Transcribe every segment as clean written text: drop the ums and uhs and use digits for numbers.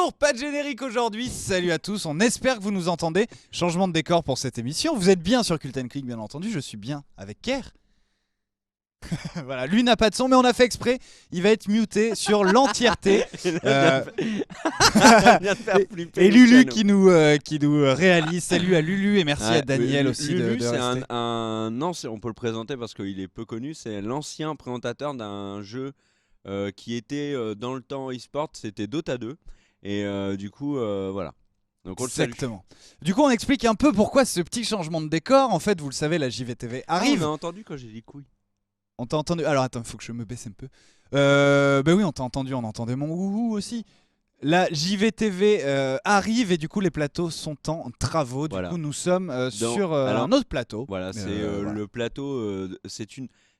Bonjour, pas de générique aujourd'hui, salut à tous, on espère que vous nous entendez. Changement de décor pour cette émission, vous êtes bien sur Cult & Click bien entendu, je suis bien avec Kerr. Voilà, lui n'a pas de son mais on a fait exprès, il va être muté sur l'entièreté. Et Lulu qui nous réalise, salut à Lulu et merci à Daniel aussi Lulu, de c'est rester. non, on peut le présenter parce qu'il est peu connu, c'est l'ancien présentateur d'un jeu qui était dans le temps e-sport, c'était Dota 2 et du coup voilà. Donc on le salue. Exactement. Du coup on explique un peu pourquoi ce petit changement de décor, en fait vous le savez la JVTV arrive. On a entendu quand j'ai dit couille. On t'a entendu. Alors attends, il faut que je me baisse un peu. Ben oui, on t'a entendu, on entendait mon ouhou aussi. La JVTV arrive et du coup les plateaux sont en travaux. Du Voilà. coup nous sommes sur alors, un autre plateau. Voilà, c'est voilà. le plateau.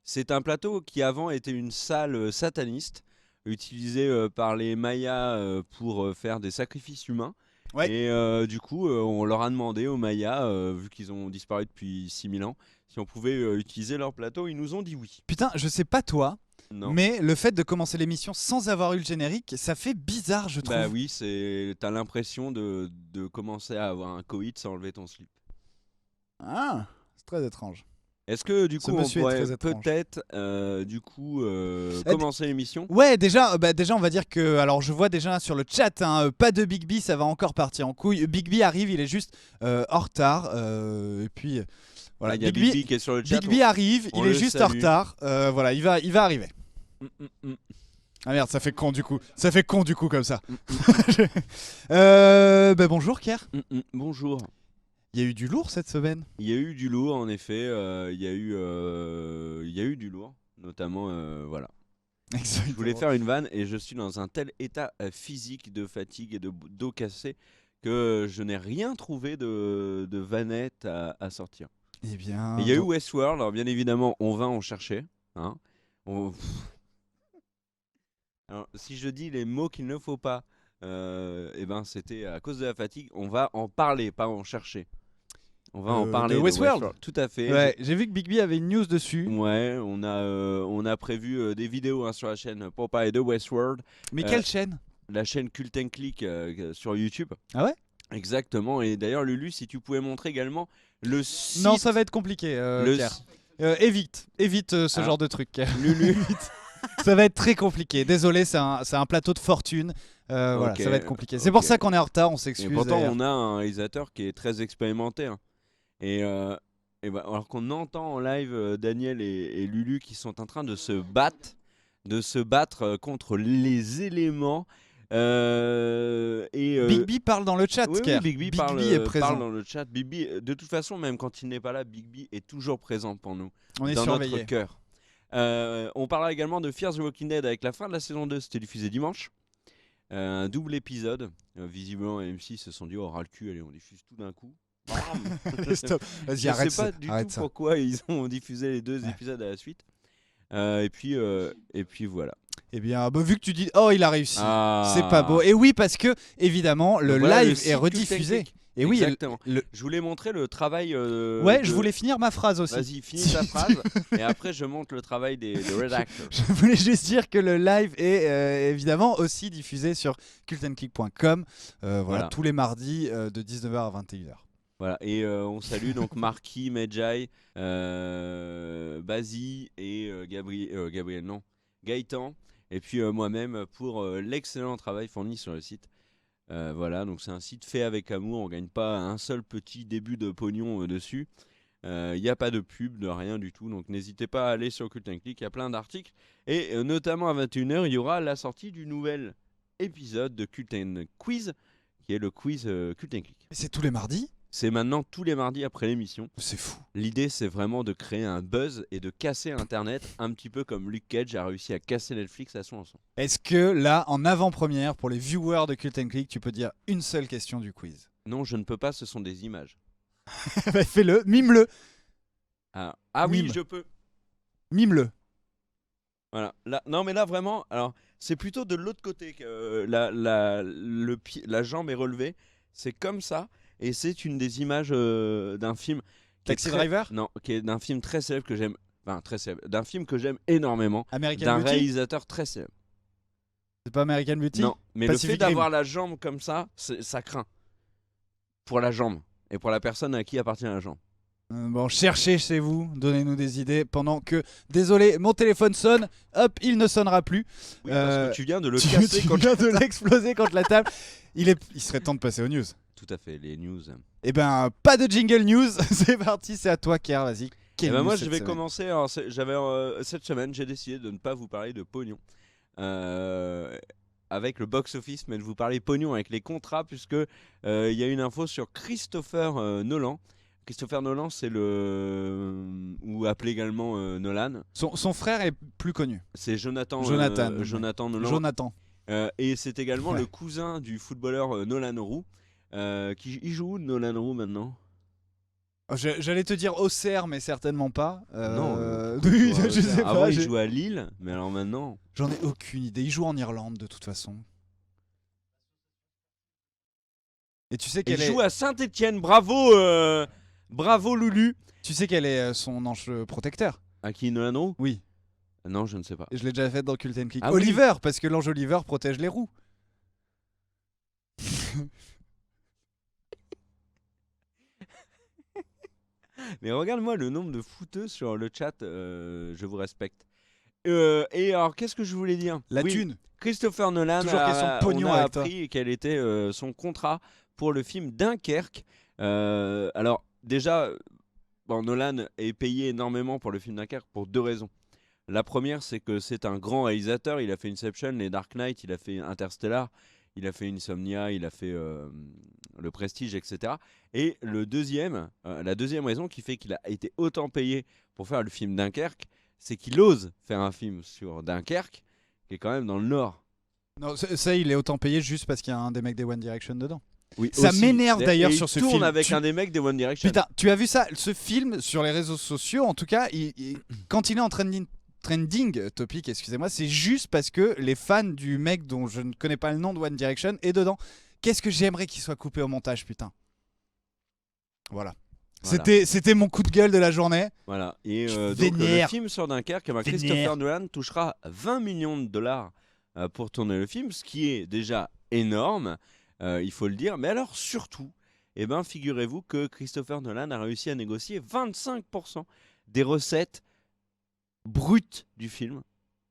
C'est un plateau qui avant était une salle sataniste utilisée par les Mayas pour faire des sacrifices humains. Ouais. Et du coup, on leur a demandé aux Mayas, vu qu'ils ont disparu depuis 6000 ans, si on pouvait utiliser leur plateau. Ils nous ont dit oui. Putain, je sais pas toi, Non. mais le fait de commencer l'émission sans avoir eu le générique, ça fait bizarre, je trouve. Bah oui, t'as l'impression de commencer à avoir un coït sans enlever ton slip. Ah, c'est très étrange. Est-ce que du Ce coup on monsieur est pourrait très étrange. peut-être commencer l'émission? Ouais, déjà, déjà, on va dire que. Alors, je vois déjà sur le chat, hein, pas de Big B, ça va encore partir en couille. Big B arrive, il est juste en retard. Et puis, voilà. Il y a Big B qui est sur le chat. Big B arrive, il est juste en retard. Voilà, il va arriver. Ah merde, ça fait con du coup. Ça fait con du coup comme ça. Bonjour, Kerr. Bonjour. Il y a eu du lourd cette semaine. Il y a eu du lourd, en effet. Il y a eu du lourd, notamment. Voilà. Exactement. Je voulais faire une vanne et je suis dans un tel état physique de fatigue et de dos cassé que je n'ai rien trouvé de vannette à sortir. Eh bien. Et il y a eu Westworld, alors bien évidemment, on va en chercher. Hein. Alors, si je dis les mots qu'il ne faut pas, c'était à cause de la fatigue. On va en parler, pas en chercher. On va en parler de Westworld. Tout à fait. Ouais, j'ai vu que Big B avait une news dessus. Ouais, on a prévu des vidéos sur la chaîne pour parler de Westworld. Mais quelle chaîne? La chaîne Cult & Click sur YouTube. Ah ouais? Exactement. Et d'ailleurs, Lulu, si tu pouvais montrer également le site. Non, ça va être compliqué, évite ce genre de truc. Lulu. Ça va être très compliqué. Désolé, c'est un plateau de fortune. Voilà, ça va être compliqué. C'est pour ça qu'on est en retard, on s'excuse. Et pourtant, on a un réalisateur qui est très expérimenté. Hein. Alors qu'on entend en live Daniel et Lulu qui sont en train de se battre contre les éléments. Big B parle dans le chat. Oui, Big B est présent. parle dans le chat. Big B, de toute façon, même quand il n'est pas là, Big B est toujours présent pour nous. On est dans surveillé. Notre cœur. On parlera également de Fear the Walking Dead avec la fin de la saison 2. C'était diffusé dimanche. Un double épisode. Visiblement, M6 se sont dit oh, ras le cul, allez, on diffuse tout d'un coup. Stop. Vas-y, je arrête sais pas ça. du Arrête tout ça. pourquoi ils ont diffusé les deux épisodes à la suite. Et puis voilà. Eh bien, vu que tu dis oh il a réussi, Ah. c'est pas beau. Et oui parce que évidemment le Voilà, live le est rediffusé. Et oui, exactement. Je voulais montrer le travail. Je voulais finir ma phrase aussi. Vas-y, finis ta phrase et après je montre le travail des rédacteurs. Je voulais juste dire que le live est évidemment aussi diffusé sur cultandclick.com voilà, tous les mardis de 19h à 21h. Voilà, et on salue donc Marquis, Medjay, Bazi et Gaëtan, et puis moi-même pour l'excellent travail fourni sur le site. Voilà, donc c'est un site fait avec amour, on gagne pas un seul petit début de pognon dessus. Il n'y a pas de pub, de rien du tout, donc n'hésitez pas à aller sur Cult & Click, il y a plein d'articles. Et notamment à 21h, il y aura la sortie du nouvel épisode de Cult & Quiz, qui est le quiz Cult & Click. C'est tous les mardis ? C'est maintenant tous les mardis après l'émission. C'est fou. L'idée, c'est vraiment de créer un buzz et de casser Internet, un petit peu comme Luke Cage a réussi à casser Netflix à son son. Est-ce que là, en avant-première, pour les viewers de Cult & Click, tu peux dire une seule question du quiz? Non, je ne peux pas, ce sont des images. Bah, fais-le, mime-le. Ah oui, je peux. Mime-le. Voilà. Là, non, mais là, vraiment, alors, c'est plutôt de l'autre côté que la jambe est relevée. C'est comme ça. Et c'est une des images d'un film. Taxi Driver ? Non, qui est d'un film très célèbre que j'aime. Enfin, très célèbre. D'un film que j'aime énormément. American d'un Beauty ? réalisateur très célèbre. C'est pas American Beauty? Non, mais Pacific le fait d'avoir Rim. la jambe comme ça, ça craint. Pour la jambe. Et pour la personne à qui appartient la jambe. Bon, cherchez chez vous, donnez-nous des idées pendant que, désolé, mon téléphone sonne, hop, il ne sonnera plus. Oui, parce que tu viens de le Tu casser tu quand viens de l'exploser contre la table. Il serait temps de passer aux news. Tout à fait, les news. Eh ben, pas de jingle news, c'est parti, c'est à toi, Kier, vas-y. Et Quelle ben news moi, cette je vais semaine commencer. Alors, cette semaine, j'ai décidé de ne pas vous parler de pognon. Avec le box-office, mais de vous parler pognon avec les contrats, puisque il y a une info sur Christopher Nolan. Christopher Nolan, c'est ou appelé également Nolan. Son frère est plus connu. C'est Jonathan Nolan. Jonathan. Et c'est également Ouais. le cousin du footballeur Nolan Roux. Il joue où, Nolan Roux maintenant? Oh, j'allais te dire Auxerre, mais certainement pas. Non, oui, il joue à je sais Auxerre. Avant, pas. il jouait à Lille, mais alors maintenant. J'en ai aucune idée. Il joue en Irlande de toute façon. Et tu sais Il quel est, joue à Saint-Etienne. Bravo, bravo Loulou. tu sais quel est son ange protecteur? À qui, Nolan Roux? Oui, Non, je ne sais pas. je l'ai déjà fait dans Cult and Click. Ah oui. Oliver, parce que l'ange Oliver protège les roues. Mais regarde-moi le nombre de fouteux sur le chat, je vous respecte. Et alors, qu'est-ce que je voulais dire? La Oui, thune. Christopher Nolan Toujours question de pognon on a avec toi. appris quel était son contrat pour le film Dunkerque. Alors, déjà, bon, Nolan est payé énormément pour le film Dunkerque pour deux raisons. La première, c'est que c'est un grand réalisateur. Il a fait Inception, les Dark Knight, il a fait Interstellar, il a fait Insomnia, il a fait Le Prestige, etc. Et la deuxième raison qui fait qu'il a été autant payé pour faire le film Dunkerque, c'est qu'il ose faire un film sur Dunkerque, qui est quand même dans le Nord. Non, ça, il est autant payé juste parce qu'il y a un des mecs des One Direction dedans. Oui, Ça aussi. m'énerve d'ailleurs Et sur ce il tourne film. avec un des mecs des One Direction. Putain, tu as vu ça? Ce film sur les réseaux sociaux, en tout cas, quand il est en trending topic, excusez-moi, c'est juste parce que les fans du mec dont je ne connais pas le nom de One Direction est dedans. Qu'est-ce que j'aimerais qu'il soit coupé au montage, putain. Voilà. Voilà. C'était mon coup de gueule de la journée. Voilà. Et Je donc le vénère. film sur Dunkerque, Christopher Nolan touchera 20 millions de dollars pour tourner le film, ce qui est déjà énorme, il faut le dire. Mais alors surtout, figurez-vous que Christopher Nolan a réussi à négocier 25% des recettes brutes du film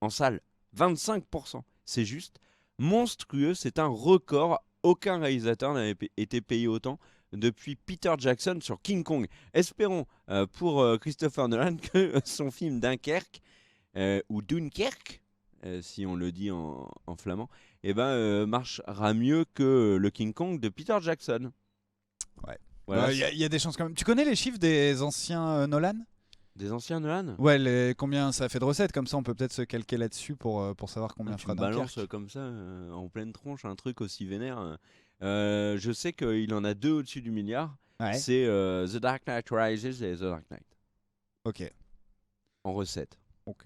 en salle. 25%. C'est juste monstrueux, c'est un record. Aucun réalisateur n'avait été payé autant depuis Peter Jackson sur King Kong. Espérons pour Christopher Nolan que son film Dunkerque, ou Dunkerque, si on le dit en flamand, marchera mieux que le King Kong de Peter Jackson. Ouais. Voilà. Il y a des chances quand même. Tu connais les chiffres des anciens Nolan? Des anciens Nolan? Ouais, combien ça fait de recettes? Comme ça, on peut peut-être se calquer là-dessus pour savoir combien Tu fera me balances Dunkerque. comme ça en pleine tronche un truc aussi vénère. Je sais qu'il en a deux au-dessus du milliard. Ouais. C'est The Dark Knight Rises et The Dark Knight Ok. en recettes. Ok.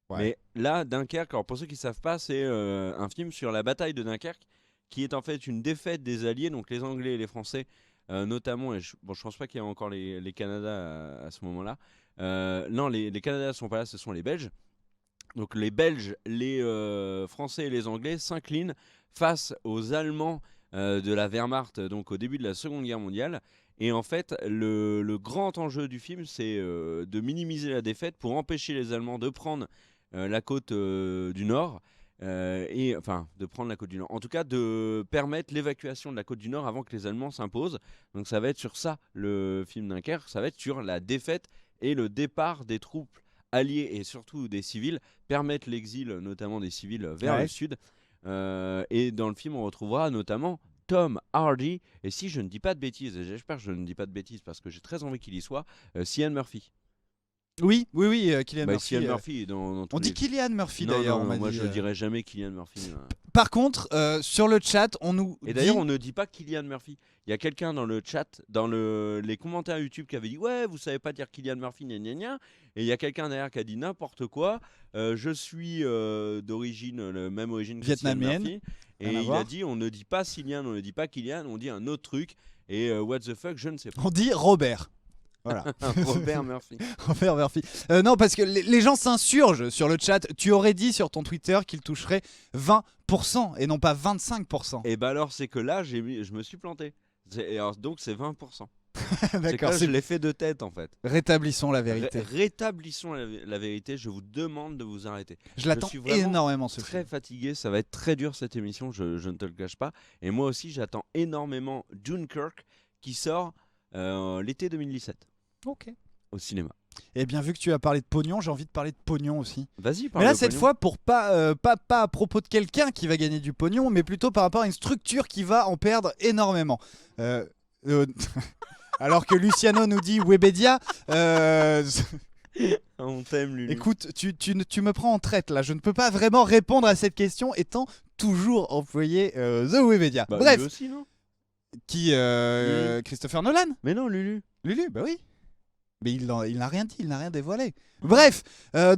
Ouais. Mais là, Dunkerque, alors pour ceux qui ne savent pas, c'est un film sur la bataille de Dunkerque, qui est en fait une défaite des Alliés, donc les Anglais et les Français, notamment. Et je pense pas qu'il y ait encore les Canadiens à ce moment-là. Non, les Canadiens ne sont pas là, ce sont les Belges. Donc les Belges, les Français et les Anglais s'inclinent face aux Allemands de la Wehrmacht, donc au début de la Seconde Guerre mondiale. Et en fait, le grand enjeu du film, c'est de minimiser la défaite pour empêcher les Allemands de prendre la côte du Nord. De prendre la côte du Nord. En tout cas, de permettre l'évacuation de la côte du Nord avant que les Allemands s'imposent. Donc ça va être sur ça, le film Dunkerque. Ça va être sur la défaite et le départ des troupes alliés et surtout des civils, permettre l'exil notamment des civils vers le sud. Et dans le film, on retrouvera notamment Tom Hardy, et si je ne dis pas de bêtises, et j'espère que je ne dis pas de bêtises parce que j'ai très envie qu'il y soit, Cillian Murphy. Oui, Cillian Murphy. Cillian Murphy dans tous on dit Cillian Murphy d'ailleurs. Non, moi je dirais jamais Cillian Murphy. Par contre, sur le chat, on nous Et d'ailleurs, on ne dit pas Cillian Murphy. Il y a quelqu'un dans le chat, dans les commentaires YouTube qui avait dit ouais, vous savez pas dire Cillian Murphy, gna gna gna. Et il y a quelqu'un derrière qui a dit n'importe quoi. Je suis d'origine, même origine que Cillian vietnamienne. Murphy. Et il a dit on ne dit pas Cillian, on ne dit pas Cillian, on dit un autre truc. Et what the fuck, je ne sais pas. On dit Robert. Voilà. Robert Murphy. Robert Murphy. Non, parce que les gens s'insurgent sur le chat. Tu aurais dit sur ton Twitter qu'il toucherait 20% et non pas 25%. Et bah alors, c'est que là, je me suis planté. Donc, c'est 20%. C'est que D'accord, là, je l'ai fait de tête, en fait. rétablissons la vérité. Rétablissons la vérité. Je vous demande de vous arrêter. Je l'attends suis vraiment énormément ce Très film. fatigué, ça va être très dur cette émission, je ne te le cache pas. Et moi aussi, j'attends énormément Dunkirk qui sort l'été 2017 Ok. au cinéma. Et bien vu que tu as parlé de pognon, j'ai envie de parler de pognon aussi. Vas-y, Mais parle là de cette pognon. fois pour pas à propos de quelqu'un qui va gagner du pognon, mais plutôt par rapport à une structure qui va en perdre énormément. Euh, alors que Luciano nous dit Webedia. On t'aime, Lulu. Écoute, tu me prends en traite là. Je ne peux pas vraiment répondre à cette question étant toujours employé The Webedia. Bah, Bref, lui aussi, non qui Christopher Nolan. Mais non, Lulu. Lulu, bah oui. Mais il n'a rien dit, il n'a rien dévoilé. Bref,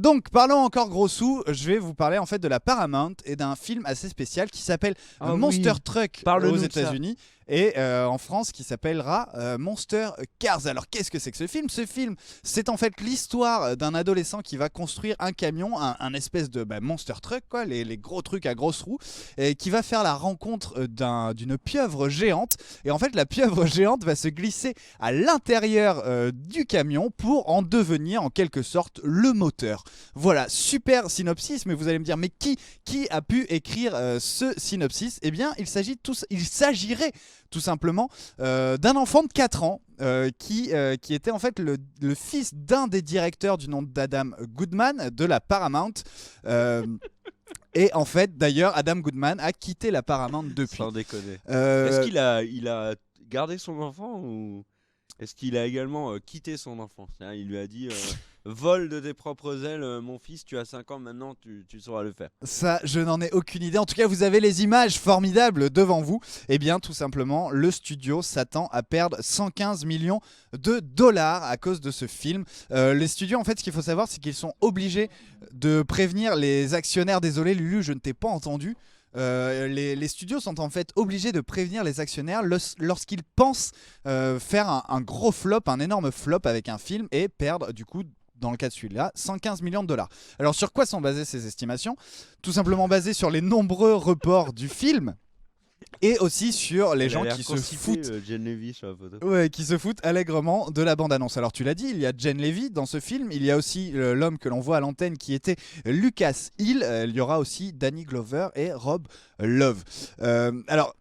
donc parlons encore gros sous. Je vais vous parler en fait de la Paramount et d'un film assez spécial qui s'appelle Monster Truck Parle-nous aux de ça. États-Unis et en France qui s'appellera Monster Cars. Alors qu'est-ce que c'est que ce film ? Ce film, c'est en fait l'histoire d'un adolescent qui va construire un camion, un espèce de Monster Truck, quoi, les gros trucs à grosses roues, et qui va faire la rencontre d'une pieuvre géante. Et en fait, la pieuvre géante va se glisser à l'intérieur du camion pour en devenir en quelque sorte le moteur. Voilà, super synopsis, mais vous allez me dire, mais qui a pu écrire ce synopsis ? Eh bien, il s'agirait tout simplement d'un enfant de 4 ans qui était en fait le fils d'un des directeurs du nom d'Adam Goodman de la Paramount. Et en fait, d'ailleurs, Adam Goodman a quitté la Paramount depuis. Sans déconner. Euh, Est-ce qu'il a gardé son enfant ou est-ce qu'il a également quitté son enfant ? C'est-à-dire, il lui a dit vole de tes propres ailes, mon fils, tu as 5 ans maintenant, tu sauras le faire. Ça, je n'en ai aucune idée. En tout cas, vous avez les images formidables devant vous. Eh bien, tout simplement, le studio s'attend à perdre 115 millions de dollars à cause de ce film. Les studios, en fait, ce qu'il faut savoir, c'est qu'ils sont obligés de prévenir les actionnaires. Désolé, Lulu, je ne t'ai pas entendu. Les studios sont en fait obligés de prévenir les actionnaires lorsqu'ils pensent faire un gros flop, un énorme flop avec un film et perdre du coup, dans le cas de celui-là, 115 millions de dollars. Alors sur quoi sont basées ces estimations ? Tout simplement basées sur les nombreux reports du film et aussi sur les gens qui se foutent. Jen Levy sur la photo. Ouais, qui se foutent allègrement de la bande-annonce. Alors tu l'as dit, il y a Jen Levy dans ce film, il y a aussi l'homme que l'on voit à l'antenne qui était Lucas Hill, il y aura aussi Danny Glover et Rob Love. Alors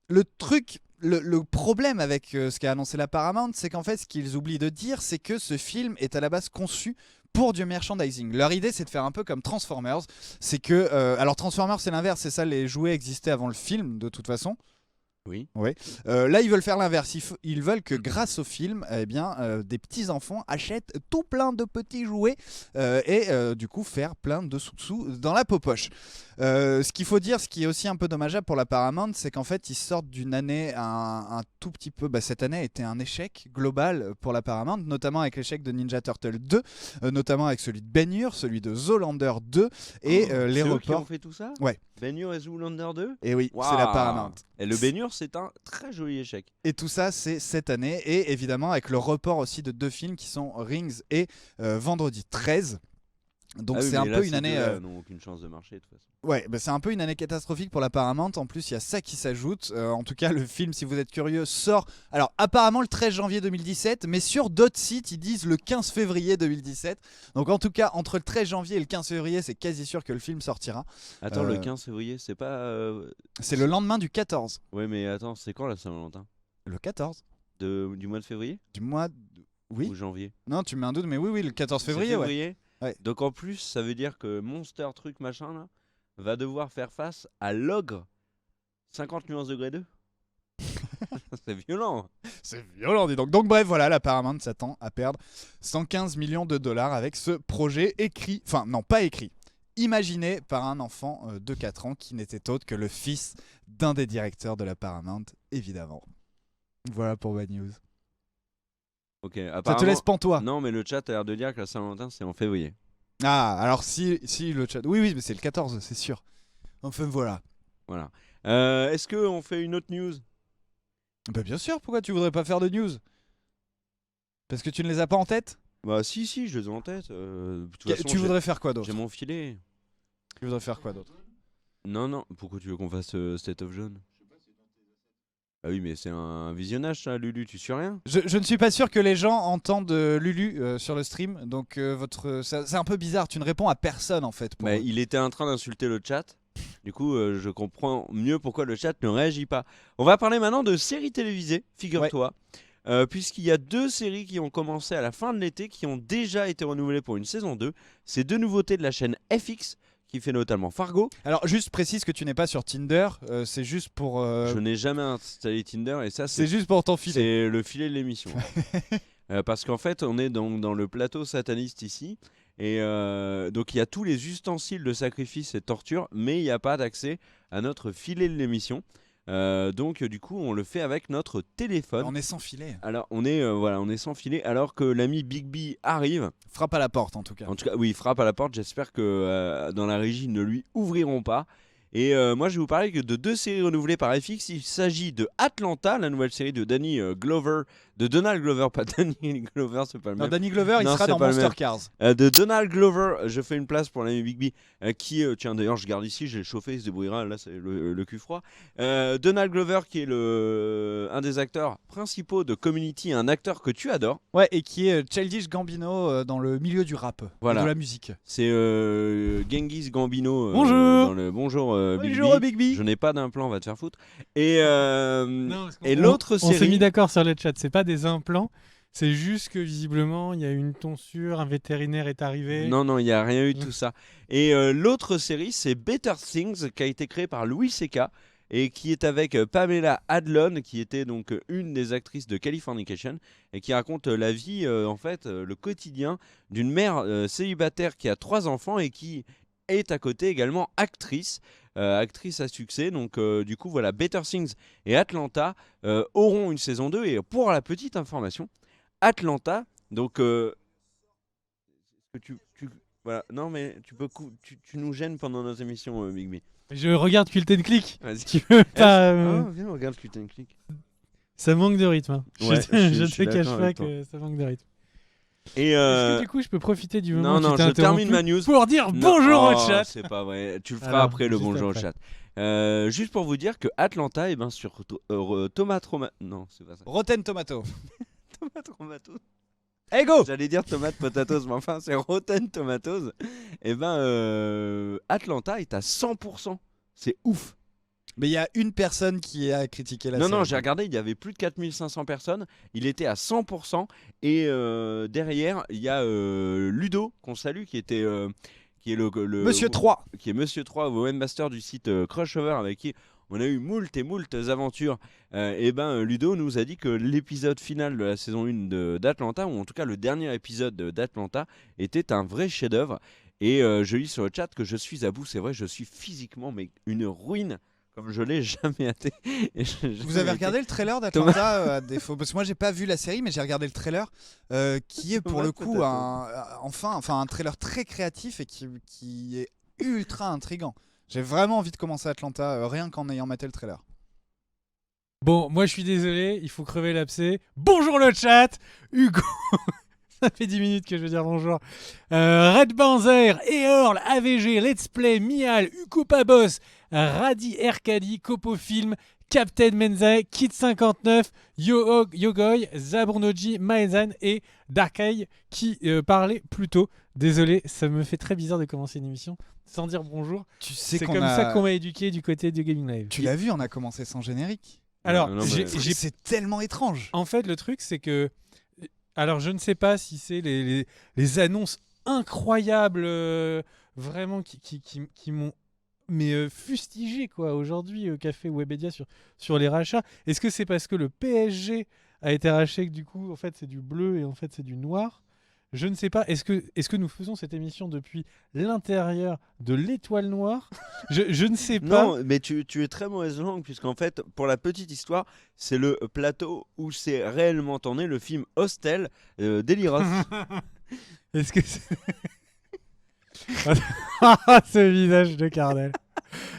le truc, le problème avec ce qu'a annoncé la Paramount, c'est qu'en fait ce qu'ils oublient de dire, c'est que ce film est à la base conçu pour du merchandising. Leur idée, c'est de faire un peu comme Transformers. C'est que, alors Transformers, c'est l'inverse, c'est ça, les jouets existaient avant le film, de toute façon. Oui. Ouais. Là, ils veulent faire l'inverse. Ils veulent que grâce au film, eh bien, des petits enfants achètent tout plein de petits jouets et du coup faire plein de sous dans la popoche. Ce qu'il faut dire, ce qui est aussi un peu dommageable pour la Paramount, c'est qu'en fait, ils sortent d'une année un tout petit peu. Cette année a été un échec global pour la Paramount, notamment avec l'échec de Ninja Turtle 2, notamment avec celui de Ben-Hur, celui de Zoolander 2 et les C'est eux reports. qui ont fait tout ça ? Ouais. Ben-Hur et Zoolander 2 ? Et oui, c'est Waouh. la Paramount. Et le Ben-Hur, c'est un très joli échec. Et tout ça, c'est cette année. Et évidemment, avec le report aussi de 2 films qui sont Rings et Vendredi 13. Donc c'est un peu une année. N'ont aucune chance de marcher de toute façon. Ouais, c'est un peu une année catastrophique pour la Paramount. En plus, il y a ça qui s'ajoute. En tout cas, le film, si vous êtes curieux, sort. Alors, apparemment le 13 janvier 2017, mais sur d'autres sites, ils disent le 15 février 2017. Donc, en tout cas, entre le 13 janvier et le 15 février, c'est quasi sûr que le film sortira. Attends, le 15 février, c'est pas. C'est le lendemain du 14. Ouais, mais attends, c'est quand la Saint-Valentin ? Le 14 Du mois de février ? du mois. Oui. Ou janvier ? Non, tu mets un doute, mais oui, le 14 février, ouais. Ouais. Donc en plus, ça veut dire que Monster Truc machin là va devoir faire face à l'ogre 50 nuances degrés 2. C'est violent. C'est violent, dis donc. Donc bref, voilà, la Paramount s'attend à perdre 115 millions de dollars avec ce projet écrit, enfin non, pas écrit, imaginé par un enfant de 4 ans qui n'était autre que le fils d'un des directeurs de la Paramount, évidemment. Voilà pour Bad News. Ok, Ça te apparemment. laisse pantois. Non, mais le chat a l'air de dire que la Saint-Valentin c'est en février. Ah, alors si le chat... Oui, mais c'est le 14, c'est sûr. Enfin, voilà. Voilà. Est-ce qu'on fait une autre news ? Bah bien sûr, pourquoi tu voudrais pas faire de news ? Parce que tu ne les as pas en tête. Bah si, je les ai en tête. De toute façon, Tu voudrais faire quoi d'autre? j'ai mon filet. Tu voudrais faire quoi d'autre? Non, pourquoi tu veux qu'on fasse State of Jaune? Ah oui, mais c'est un visionnage ça, Lulu, tu suis rien? Je ne suis pas sûr que les gens entendent Lulu sur le stream, donc c'est un peu bizarre. Tu ne réponds à personne en fait. Pour Bah, eux. il était en train d'insulter le chat. Du coup, je comprends mieux pourquoi le chat ne réagit pas. On va parler maintenant de séries télévisées, figure-toi. Puisqu'il y a 2 séries qui ont commencé à la fin de l'été, qui ont déjà été renouvelées pour une saison 2. C'est 2 nouveautés de la chaîne FX, qui fait notamment Fargo. Alors juste précise que tu n'es pas sur Tinder, c'est juste pour. Je n'ai jamais installé Tinder et ça, C'est juste pour ton filet. c'est le filet de l'émission. Parce qu'en fait, on est dans le plateau sataniste ici. Et donc, il y a tous les ustensiles de sacrifice et de torture, mais il n'y a pas d'accès à notre filet de l'émission. Donc, du coup, on le fait avec notre téléphone. On est sans filet. Alors, on est sans filet, alors que l'ami Bigby arrive. Frappe à la porte en tout cas. En tout cas, oui, il frappe à la porte. J'espère que dans la régie, ils ne lui ouvriront pas. Et moi, je vais vous parler de 2 séries renouvelées par FX. Il s'agit de Atlanta, la nouvelle série de Danny Glover, de Donald Glover, pas Danny Glover, c'est pas le Non, même. Danny Glover, il Non, sera c'est dans pas le Monster même. Cars. De Donald Glover, je fais une place pour l'ami Bigby, qui, tiens d'ailleurs, je garde ici, j'ai chauffé, il se débrouillera, là c'est le cul froid. Donald Glover, qui est un des acteurs principaux de Community, un acteur que tu adores. Ouais, et qui est Childish Gambino dans le milieu du rap, Voilà. de la musique. C'est Genghis Gambino. Bonjour. Bonjour Bigby. Bonjour Bigby. Je n'ai pas d'implant, va te faire foutre. Et, Non, parce qu'on- et l'autre on s'est série. mis d'accord sur le chat, c'est pas des implants, c'est juste que visiblement il y a eu une tonsure, un vétérinaire est arrivé. Non, il n'y a rien eu de tout ça. Et l'autre série, c'est Better Things, qui a été créée par Louis C.K. et qui est avec Pamela Adlon, qui était donc une des actrices de Californication, et qui raconte la vie, en fait, le quotidien d'une mère célibataire qui a 3 enfants et qui est à côté également actrice. Actrice à succès, donc du coup voilà, Better Things et Atlanta auront une saison 2. Et pour la petite information, Atlanta, donc voilà, non mais tu nous gênes pendant nos émissions, Bigby. Je regarde Cult & Click. Vas-y. Tu veux pas, Viens, on regarde Cult & Click. ça manque de rythme. Hein. Ouais, je je te suis cache d'accord pas avec toi. que ça manque de rythme. Et Est-ce que du coup je peux profiter du moment non, où tu t'es je interrompu termine ma news. pour dire Non, bonjour oh, au chat. C'est pas vrai, tu le feras Alors, après le juste bonjour après. au chat. Juste pour vous dire que Atlanta, et ben sur non, c'est pas ça. Rotten Tomato. Tomatoes. Hey go. J'allais dire tomate potatoes, mais enfin c'est Rotten Tomatoes. Et ben Atlanta est à 100%. C'est ouf. Mais il y a une personne qui a critiqué la série. Non, j'ai regardé, il y avait plus de 4500 personnes. Il était à 100%. Et derrière, il y a Ludo, qu'on salue, qui est Monsieur 3. qui est Monsieur 3, webmaster du site Crossover, avec qui on a eu moult aventures. Et ben Ludo nous a dit que l'épisode final de la saison 1 d'Atlanta, ou en tout cas le dernier épisode d'Atlanta, était un vrai chef-d'œuvre. Et je lis sur le chat que je suis à bout. C'est vrai, je suis physiquement mais une ruine, comme je l'ai jamais été. Vous avez regardé le trailer d'Atlanta à défaut? Parce que moi j'ai pas vu la série, mais j'ai regardé le trailer qui est pour le coup un trailer très créatif et qui est ultra intriguant. J'ai vraiment envie de commencer Atlanta rien qu'en ayant maté le trailer. Bon, moi je suis désolé, il faut crever l'abcès. Bonjour le chat, Hugo. Ça fait 10 minutes que je veux dire bonjour. Red Banzer, Eorl, AVG, Let's Play, Mial, Hugo Pabos, Radi Erkadi, Copofilm, Captain Menzai, Kid59, Yogoy, Zaburnoji, Maezan et Darkai qui parlaient plus tôt. Désolé, ça me fait très bizarre de commencer une émission sans dire bonjour. Tu sais C'est comme ça qu'on m'a éduqué du côté du Gaming Live. Tu l'as vu, on a commencé sans générique. Alors, Non, mais- C'est tellement étrange. En fait, le truc, c'est que... Alors, je ne sais pas si c'est les annonces incroyables, vraiment, qui m'ont fustigé, quoi, aujourd'hui, au Café Webedia sur les rachats. Est-ce que c'est parce que le PSG a été racheté que, du coup, en fait, c'est du bleu et en fait, c'est du noir? Je ne sais pas. Est-ce que nous faisons cette émission depuis l'intérieur de l'étoile noire? Je ne sais pas. Non, mais tu es très mauvaise langue, puisqu'en fait, pour la petite histoire, c'est le plateau où c'est réellement tourné le film Hostel d'Eliros. Est-ce que c'est... Ah, ce visage de Cardel.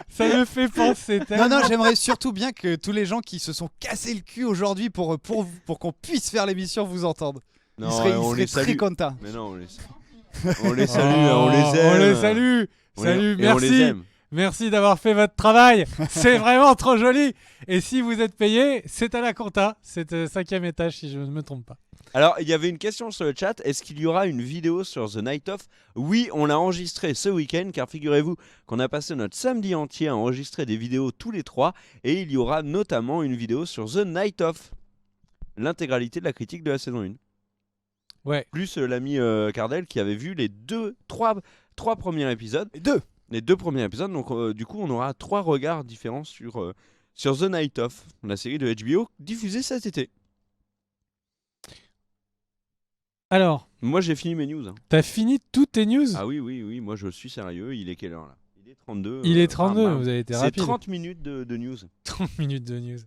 Ça me fait penser tellement. Non, j'aimerais surtout bien que tous les gens qui se sont cassés le cul aujourd'hui pour qu'on puisse faire l'émission vous entendent. Non, il serait on les très salue. content. Mais non, on les salue, on les aime. On les salue. Salut, et on les merci. aime. Merci d'avoir fait votre travail. C'est vraiment trop joli. Et si vous êtes payé, c'est à la compta. C'est au 5e étage si je ne me trompe pas. Alors, il y avait une question sur le chat. Est-ce qu'il y aura une vidéo sur The Night Of? Oui, on l'a enregistré ce week-end, car figurez-vous qu'on a passé notre samedi entier à enregistrer des vidéos tous les trois, et il y aura notamment une vidéo sur The Night Of, l'intégralité de la critique de la saison 1. Ouais. Plus l'ami Cardel qui avait vu les trois premiers épisodes. Les 2 premiers épisodes, donc du coup on aura 3 regards différents sur The Night Of, la série de HBO diffusée cet été. Alors, moi j'ai fini mes news. Hein. T'as fini toutes tes news? Ah oui, moi je suis sérieux. Il est quelle heure là? Il est 32. Il est 32, bam, bam. vous avez été C'est rapide. 30 minutes de news. 30 minutes de news.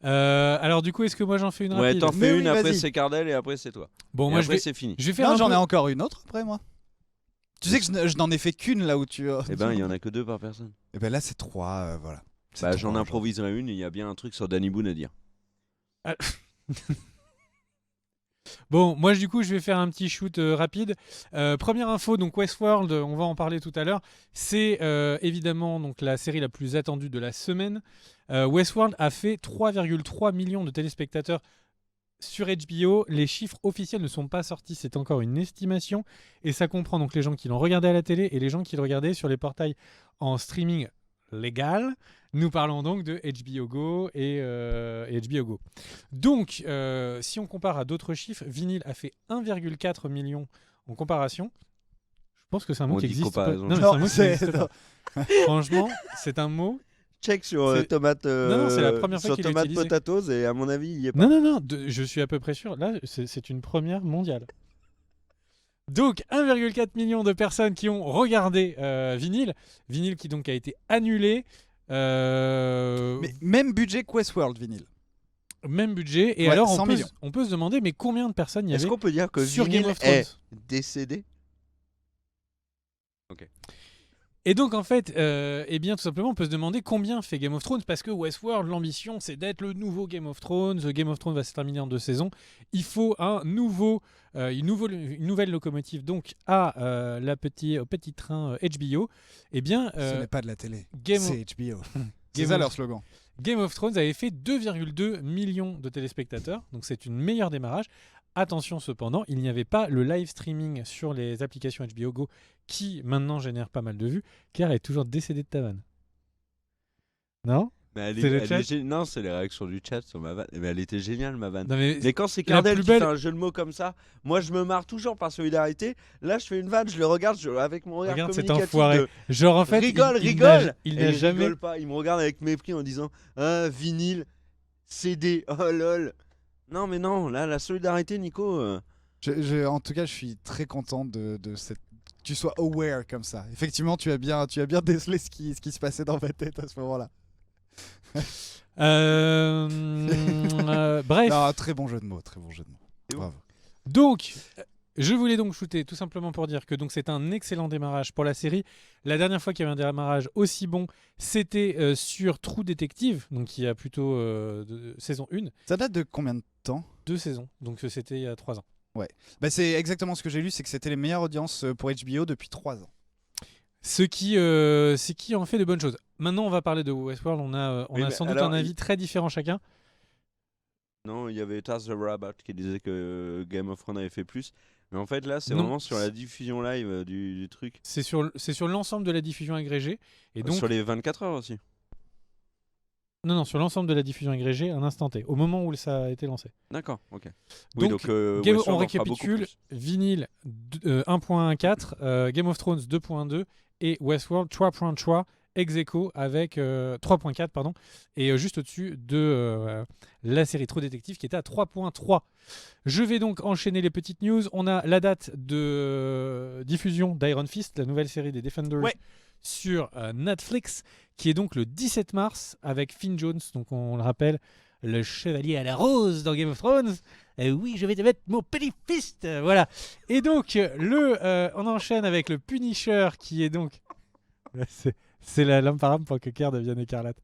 Alors du coup, est-ce que moi j'en fais une Ouais, rapide? t'en fais Mais une, oui, après vas-y. c'est Cardel et après c'est toi. Bon, Et moi après c'est fini. je vais faire Non, un j'en peu- ai encore une autre après moi. Tu sais que je n'en ai fait qu'une là où tu. Eh ben il y en a que 2 par personne. Et ben là c'est 3, voilà. C'est Bah 3, j'en genre. improviserai une, il y a bien un truc sur Danny Boone à dire. Bon, moi du coup, je vais faire un petit shoot rapide. Première info, donc Westworld, on va en parler tout à l'heure. C'est évidemment donc la série la plus attendue de la semaine. Westworld a fait 3,3 millions de téléspectateurs sur HBO. Les chiffres officiels ne sont pas sortis, c'est encore une estimation. Et ça comprend donc les gens qui l'ont regardé à la télé et les gens qui le regardaient sur les portails en streaming légal. Nous parlons donc de HBO Go et HBO Go. Donc, si on compare à d'autres chiffres, Vinyl a fait 1,4 million en comparaison. Je pense que c'est un mot On qui dit existe pas. comparaison. Non, mais Non, c'est un mot qui c'est- n'existe pas. Franchement, c'est un mot. Check sur C'est- tomate. Non, c'est la première fois sur qu'il est tomate utilisé. potatoes et à mon avis il y est pas. Non, je suis à peu près sûr. Là, c'est une première mondiale. Donc, 1,4 million de personnes qui ont regardé Vinyl. Vinyl qui donc a été annulé. Mais même budget que Westworld vinyle. Même budget. Et Ouais, alors, 100 millions. on peut se demander, mais combien de personnes il y Est-ce avait qu'on peut dire que sur Game Vinyl of Thrones est décédé? Et donc, en fait, eh bien, tout simplement, on peut se demander combien fait Game of Thrones, parce que Westworld, l'ambition, c'est d'être le nouveau Game of Thrones. Game of Thrones va se terminer en 2 saisons. Il faut une nouvelle locomotive, donc au petit train HBO. Eh bien, Ce n'est pas de la télé. Game C'est HBO. C'est Game ça of- leur slogan. Game of Thrones avait fait 2,2 millions de téléspectateurs, donc c'est une meilleure démarrage. Attention cependant, il n'y avait pas le live streaming sur les applications HBO Go qui maintenant génère pas mal de vues, car elle est toujours décédée de ta vanne. Non? Mais C'est le chat non, c'est les réactions du chat sur ma vanne. Mais elle était géniale ma vanne. Non mais Mais quand c'est la Cardel plus qui belle- fait un jeu de mots comme ça, moi je me marre toujours par solidarité. Là je fais une vanne, je le regarde avec mon regard regarde cet communicatif enfoiré. de Genre en fait, rigole. il Et n'a il jamais. rigole pas, il me regarde avec mépris en disant ah vinyle, CD, oh lol. Non mais non, là la solidarité Nico. En tout cas, je suis très content de cette. Tu sois aware comme ça. Effectivement, tu as bien décelé ce qui se passait dans ma tête à ce moment-là. Bref. Non, très bon jeu de mots, très bon jeu de mots. C'est Bravo. Donc, je voulais donc shooter tout simplement pour dire que donc c'est un excellent démarrage pour la série. La dernière fois qu'il y avait un démarrage aussi bon, c'était sur True Detective, donc il y a plutôt saison 1, Ça date de combien de temps? 2 saisons, donc c'était il y a 3 ans. Bah, c'est exactement ce que j'ai lu, c'est que c'était les meilleures audiences pour HBO depuis 3 ans. Ce qui en fait de bonnes choses. Maintenant, on va parler de Westworld. On a Oui, mais sans doute alors, un avis très différent chacun. Non, il y avait Taz the Rabbit qui disait que Game of Thrones avait fait plus. Mais en fait là c'est Non. vraiment sur la diffusion live du truc. C'est sur l'ensemble de la diffusion agrégée. Et donc, Sur les 24 heures aussi. non, sur l'ensemble de la diffusion agrégée, un instant T, au moment où ça a été lancé. D'accord, ok. Oui, Donc, donc Game, Westworld on en fera beaucoup récapitule, plus. Vinyl 1.4, Game of Thrones 2.2 et Westworld 3.3 ex aequo avec 3.4 pardon, et juste au-dessus de la série True Detective qui était à 3.3. Je vais donc enchaîner les petites news. On a la date de diffusion d'Iron Fist, la nouvelle série des Defenders Ouais. sur Netflix, qui est donc le 17 mars avec Finn Jones, donc on le rappelle, le chevalier à la rose dans Game of Thrones. Oui, je vais te mettre mon petit fist, voilà. Et donc on enchaîne avec le Punisher qui est donc c'est la lampe à rame pour que Kerr devienne écarlate.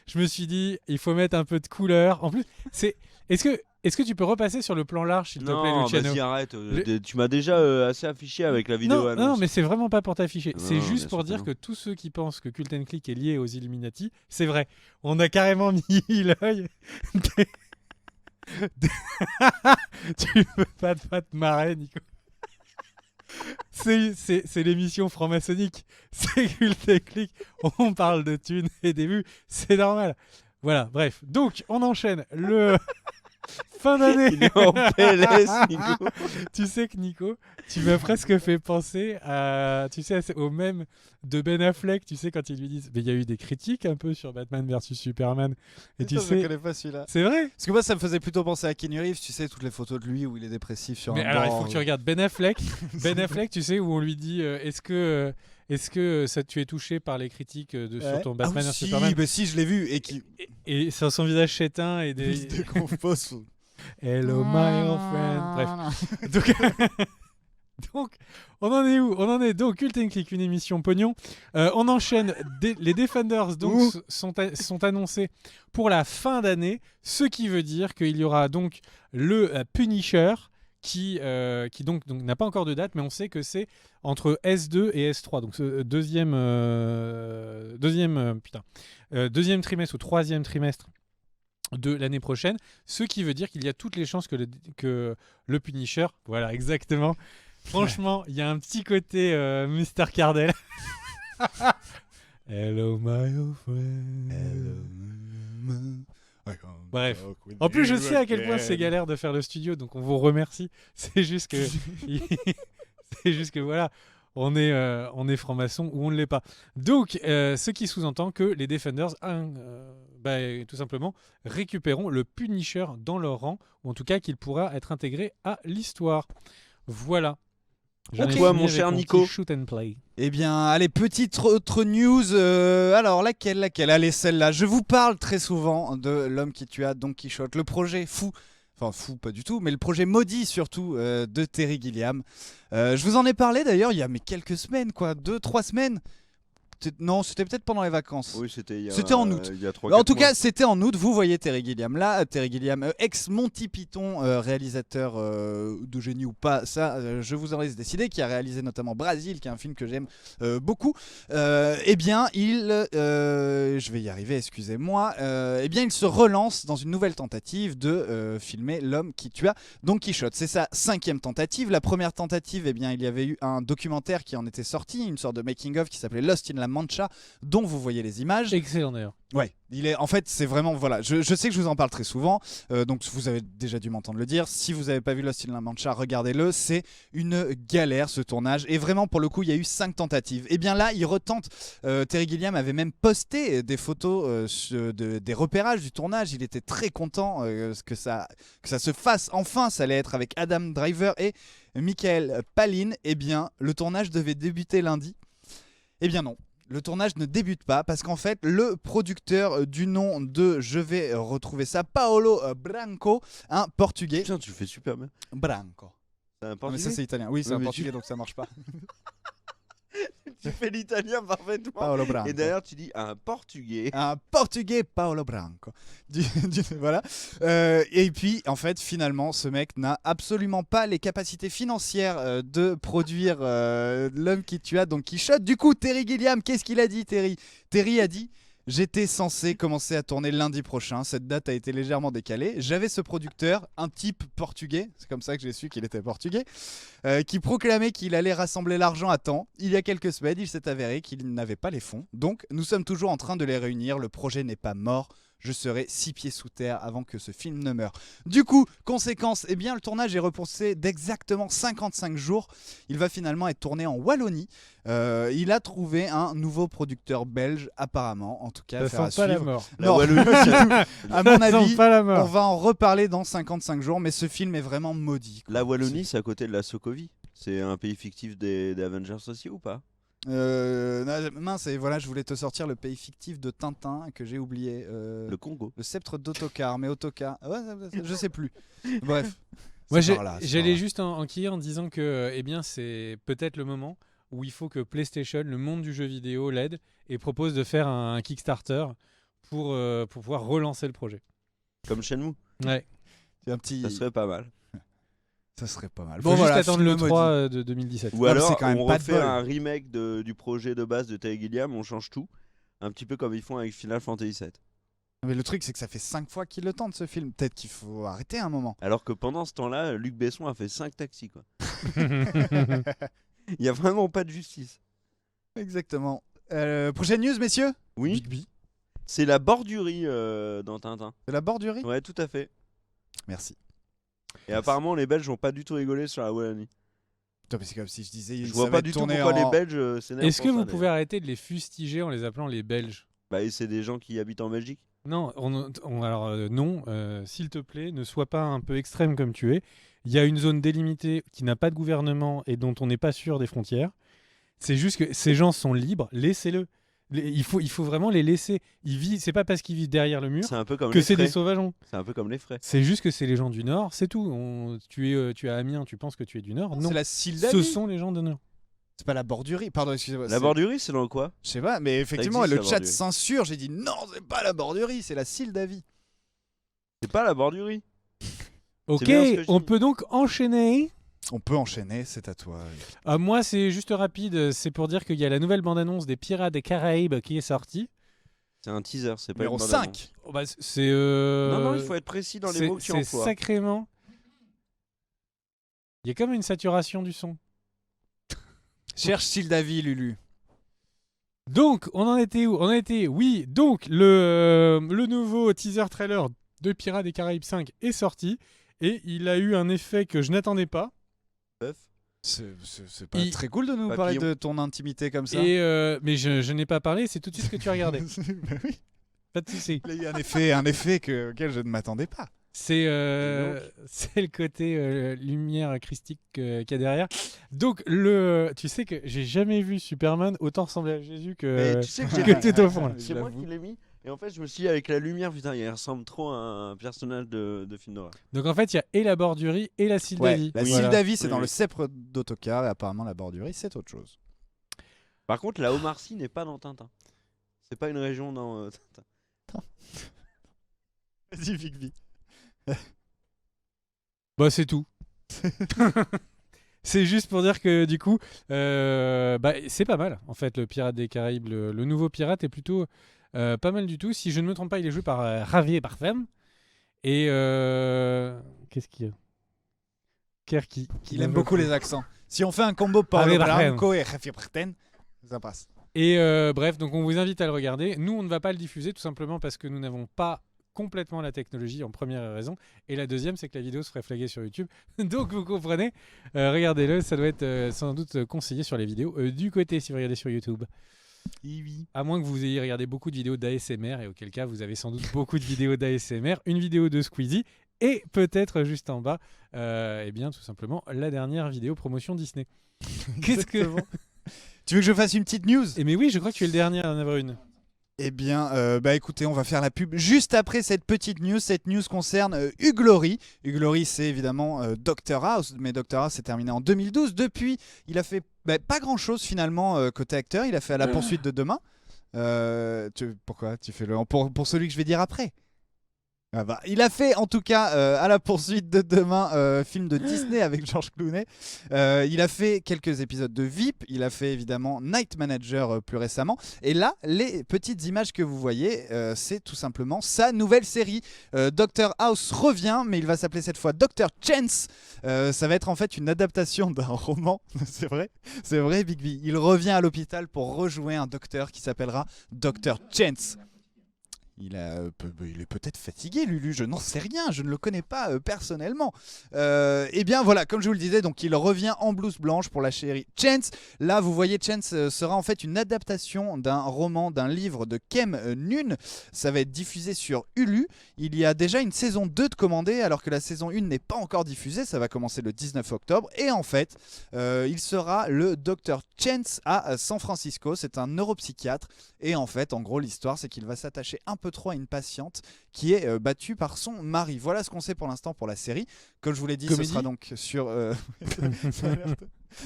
Je me suis dit, il faut mettre un peu de couleur. En plus, est-ce que Est-ce que tu peux repasser sur le plan large, s'il te plaît, Non, Luciano? vas-y, arrête. Tu m'as déjà assez affiché avec la vidéo Non, annonce. non, mais c'est vraiment pas pour t'afficher. Non, C'est bien juste sûr pour que dire non. que tous ceux qui pensent que Cult and Click est lié aux Illuminati, c'est vrai. On a carrément mis l'œil. Tu peux pas te marrer, Nico. C'est l'émission franc-maçonnique. C'est Cult and Click. On parle de thunes et des vues. C'est normal. Voilà, bref. Donc, on enchaîne. Le fin d'année. Il est en PLS, Nico. Tu sais que Nico, tu m'as presque fait penser au même de Ben Affleck, tu sais, quand ils lui disent, mais il y a eu des critiques un peu sur Batman versus Superman, et tu Je sais, connais pas celui-là. c'est vrai. Parce que moi, ça me faisait plutôt penser à Keanu Reeves, tu sais, toutes les photos de lui où il est dépressif sur Mais un alors, il banc. faut que tu regardes Ben Affleck. Ben Affleck, tu sais, où on lui dit, est-ce que ça tu es touché par les critiques sur ton Batman versus si, Superman, mais si, je l'ai vu. Et qui et sur son visage chétain et des il se décompose. Hello my old friend. Bref. Donc, on en est où? On en est donc Cult and Click, une émission pognon. On enchaîne. Les Defenders donc sont annoncés pour la fin d'année, ce qui veut dire qu'il y aura donc le Punisher qui donc n'a pas encore de date, mais on sait que c'est entre S2 et S3, donc ce deuxième trimestre ou troisième trimestre de l'année prochaine, ce qui veut dire qu'il y a toutes les chances que le Punisher, voilà exactement, franchement, il y a un petit côté Mr. Cardell. Hello my old friend. Bref. En plus, je sais à quel point c'est galère de faire le studio, donc on vous remercie. C'est juste que, voilà, on est franc-maçon ou on ne l'est pas. Donc, ce qui sous-entend que les Defenders, tout simplement, récupéreront le Punisher dans leur rang, ou en tout cas qu'il pourra être intégré à l'histoire. Voilà. J'en ai Toi, fini mon avec cher petit Nico. Shoot and play. Eh bien, allez, petite autre news. Alors, laquelle? Allez, celle-là. Je vous parle très souvent de L'homme qui tua Don Quichotte, le projet fou. Enfin, fou, pas du tout, mais le projet maudit surtout de Terry Gilliam. Je vous en ai parlé d'ailleurs il y a quelques semaines, 2-3 semaines. Non, c'était peut-être pendant les vacances. Oui, c'était en août. Il y a 3, En tout cas, c'était en août. Vous voyez Terry Gilliam là. Terry Gilliam, ex-Monty Python, réalisateur de génie ou pas, ça, je vous en laisse décider, qui a réalisé notamment Brasil, qui est un film que j'aime beaucoup. Eh bien, je vais y arriver, excusez-moi. Eh bien, il se relance dans une nouvelle tentative de filmer L'homme qui tua Don Quichotte. C'est sa 5e tentative. La première tentative, eh bien, il y avait eu un documentaire qui en était sorti, une sorte de making-of qui s'appelait Lost in La Mancha, dont vous voyez les images. Excellent d'ailleurs. Ouais, en fait, c'est vraiment, voilà, je sais que je vous en parle très souvent, donc vous avez déjà dû m'entendre le dire. Si vous n'avez pas vu Lost in La Mancha, regardez-le, c'est une galère ce tournage, et vraiment pour le coup, il y a eu 5 tentatives. Et bien là, il retente. Terry Gilliam avait même posté des photos des repérages du tournage. Il était très content que ça se fasse enfin. Ça allait être avec Adam Driver et Michael Palin. Et bien, le tournage devait débuter lundi. Eh bien non. Le tournage ne débute pas parce qu'en fait, le producteur du nom de, je vais retrouver ça, Paolo Branco, un portugais. Putain, tu le fais super bien. Branco. C'est un Ah, mais portugais. ça, c'est italien. Oui, c'est Oui, un mais portugais, donc ça marche pas. Tu fais l'italien parfaitement. Paolo Branco. Et d'ailleurs, tu dis un portugais. Un portugais, Paolo Branco. Voilà. Et puis, en fait, finalement, ce mec n'a absolument pas les capacités financières de produire L'homme qui tua Don Quichotte. Du coup, Terry Gilliam, qu'est-ce qu'il a dit, Terry? Terry a dit: j'étais censé commencer à tourner lundi prochain. Cette date a été légèrement décalée. J'avais ce producteur, un type portugais, c'est comme ça que j'ai su qu'il était portugais, qui proclamait qu'il allait rassembler l'argent à temps. Il y a quelques semaines, il s'est avéré qu'il n'avait pas les fonds. Donc, nous sommes toujours en train de les réunir. Le projet n'est pas mort. Je serai 6 pieds sous terre avant que ce film ne meure. Du coup, conséquence, eh bien, le tournage est repoussé d'exactement 55 jours. Il va finalement être tourné en Wallonie. Il a trouvé un nouveau producteur belge, apparemment. En tout cas, Ça sent pas la mort. Non, Wallonie, à mon Ça sent avis, pas la mort. on va en reparler dans 55 jours, mais ce film est vraiment maudit, quoi. La Wallonie, c'est à côté de la Sokovie. C'est un pays fictif des Avengers aussi ou pas? Mince, et voilà, je voulais te sortir le pays fictif de Tintin que j'ai oublié. Le Congo. Le sceptre d'Autocar, mais Autocar, je sais plus. Bref. Moi, C'est par là, c'est j'allais par là. juste enquiller en disant que eh bien, c'est peut-être le moment où il faut que PlayStation, le monde du jeu vidéo, l'aide et propose de faire un Kickstarter pour pouvoir relancer le projet. Comme Shenmue. Ouais. C'est un petit. Ça serait pas mal. Ça serait pas mal. Faut Bon juste voilà, attendre le film 3 de 2017. Ou Non, mais alors, c'est quand même on pas de refait bol. un remake du projet de base de Terry Gilliam, on change tout. Un petit peu comme ils font avec Final Fantasy VII. Mais le truc, c'est que ça fait 5 fois qu'il le tente ce film. Peut-être qu'il faut arrêter un moment. Alors que pendant ce temps-là, Luc Besson a fait 5 taxis, quoi. Il y a vraiment pas de justice. Exactement. Prochaine news, messieurs. Oui, Bigby. c'est la bordurie dans Tintin. C'est la bordurie. Ouais, tout à fait. Merci. Et apparemment, les Belges ont pas du tout rigolé sur la Wallonie. Putain, mais c'est comme si je disais. Je ça vois va pas être du tout tourné pourquoi en- les Belges s'énervent. Est-ce que pour vous ça, pouvez arrêter de les fustiger en les appelant les Belges? Bah, et c'est des gens qui habitent en Belgique. Non, alors non, s'il te plaît, ne sois pas un peu extrême comme tu es. Il y a une zone délimitée qui n'a pas de gouvernement et dont on n'est pas sûr des frontières. C'est juste que ces gens sont libres, laissez-le. Il faut vraiment les laisser. C'est pas parce qu'ils vivent derrière le mur C'est un peu comme que les c'est des frais. sauvageons. C'est un peu comme les frais. C'est juste que c'est les gens du Nord, c'est tout. Tu es à Amiens, tu penses que tu es du Nord? Non, C'est la ce Sildavie. sont les gens du Nord. C'est pas la bordurie. Pardon, excusez-moi. La c'est- bordurie, c'est dans quoi? Je sais pas, mais effectivement, existe, le la chat bordurie. censure. J'ai dit non, c'est pas la bordurie, c'est la Sildavie. C'est pas la bordurie. Ok, bien ce que je on dis. peut donc enchaîner. On peut enchaîner, c'est à toi. Moi, c'est juste rapide. C'est pour dire qu'il y a la nouvelle bande-annonce des Pirates des Caraïbes qui est sortie. C'est un teaser, c'est pas Numéro une bande 5. annonce. Oh, bah, c'est. Non, non, il faut être précis dans les c'est- mots que tu c'est emploies. sacrément. Il y a comme une saturation du son. Cherche Sildavie, Lulu. Donc, on en était où? On en était, oui, donc le nouveau teaser trailer de Pirates des Caraïbes 5 est sorti et il a eu un effet que je n'attendais pas. Bœuf. C'est pas Il- très cool de nous Papillon. parler de ton intimité comme ça. Mais je n'ai pas parlé, c'est tout de suite ce que tu as regardé. Bah oui. Pas de souci. Il y a eu un effet auquel je ne m'attendais pas. C'est donc c'est le côté lumière christique qu'il y a derrière. Donc, tu sais que j'ai jamais vu Superman autant ressembler à Jésus que, Mais tu sais que j'ai que tout au fond. là. C'est moi qui l'ai mis. Et en fait, je me suis dit, avec la lumière, putain, il ressemble trop à un personnage de film d'horreur. Donc, en fait, il y a et la bordurie et la Sildavie. La Voilà. Sildavie, c'est Oui, dans oui. le sceptre d'Autocar, et apparemment la bordurie, c'est autre chose. Par contre, la Homarcie n'est pas dans Tintin. C'est pas une région dans Tintin. Vas-y, Bigby. Bah, c'est tout. C'est juste pour dire que du coup, c'est pas mal en fait le Pirate des Caraïbes. Le nouveau pirate est plutôt pas mal du tout. Si je ne me trompe pas, il est joué par Javier Bardem. Et qu'est-ce qu'il y a Kerr qui Il aime beaucoup les accents. Si on fait un combo Paolo Javier Bardem. Branco et Javier Bardem, ça passe. Et bref, donc on vous invite à le regarder. Nous, on ne va pas le diffuser tout simplement parce que nous n'avons pas complètement la technologie en première raison. Et la deuxième, c'est que la vidéo se ferait flaguer sur YouTube. Donc vous comprenez, regardez-le, ça doit être sans doute conseillé sur les vidéos du côté si vous regardez sur YouTube. Oui. À moins que vous ayez regardé beaucoup de vidéos d'ASMR et auquel cas vous avez sans doute beaucoup de vidéos d'ASMR, une vidéo de Squeezie et peut-être juste en bas, eh bien tout simplement la dernière vidéo promotion Disney. Qu'est-ce que... Tu veux que je fasse une petite news? Mais oui, je crois que tu es le dernier à en avoir une. Eh bien, bah écoutez, on va faire la pub juste après cette petite news. Cette news concerne Hugh Laurie. Hugh Laurie, c'est évidemment Dr House, mais Dr House s'est terminé en 2012. Depuis, il a fait pas grand-chose finalement côté acteur. Il a fait À la poursuite de demain. Pourquoi tu fais le pour celui que je vais dire après? Ah bah, il a fait en tout cas À la poursuite de demain, film de Disney avec George Clooney. Il a fait quelques épisodes de VIP. Il a fait évidemment Night Manager plus récemment. Et là, les petites images que vous voyez, c'est tout simplement sa nouvelle série. Dr House revient, mais il va s'appeler cette fois Dr Chance. Ça va être en fait une adaptation d'un roman. C'est vrai, Bigby. Il revient à l'hôpital pour rejouer un docteur qui s'appellera Dr Chance. Il est peut-être fatigué, Lulu, je n'en sais rien, je ne le connais pas personnellement. Eh bien voilà, comme je vous le disais, donc il revient en blouse blanche pour la série Chance. Là, vous voyez, Chance sera en fait une adaptation d'un roman, d'un livre de Kem Nun. Ça va être diffusé sur Hulu. Il y a déjà une saison 2 de commandée, alors que la saison 1 n'est pas encore diffusée. Ça va commencer le 19 octobre. Et en fait, il sera le Dr Chance à San Francisco. C'est un neuropsychiatre. Et en fait, en gros, l'histoire, c'est qu'il va s'attacher un peu trop à une patiente qui est battue par son mari. Voilà ce qu'on sait pour l'instant pour la série. Comme je vous l'ai dit, Comédie ce sera donc sur...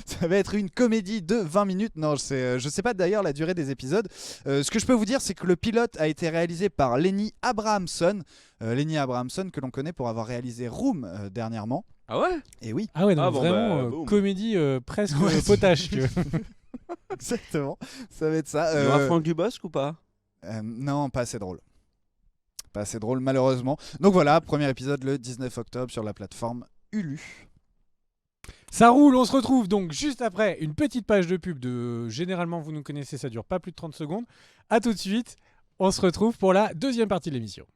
ça va être une comédie de 20 minutes. Non, je sais pas d'ailleurs la durée des épisodes. Ce que je peux vous dire, c'est que le pilote a été réalisé par Lenny Abrahamson. Lenny Abrahamson que l'on connaît pour avoir réalisé Room dernièrement. Ah ouais. Et oui, Ah ouais, donc Ah bon, vraiment bah, boum. comédie presque Ouais, potache. Tu vois. exactement. Ça va être ça. Il y aura Franck Dubosc ou pas? Non, pas assez drôle. Pas assez drôle, malheureusement. Donc voilà, premier épisode le 19 octobre sur la plateforme Hulu. Ça roule, on se retrouve donc juste après une petite page de pub de généralement vous nous connaissez, ça dure pas plus de 30 secondes. À tout de suite, on se retrouve pour la deuxième partie de l'émission.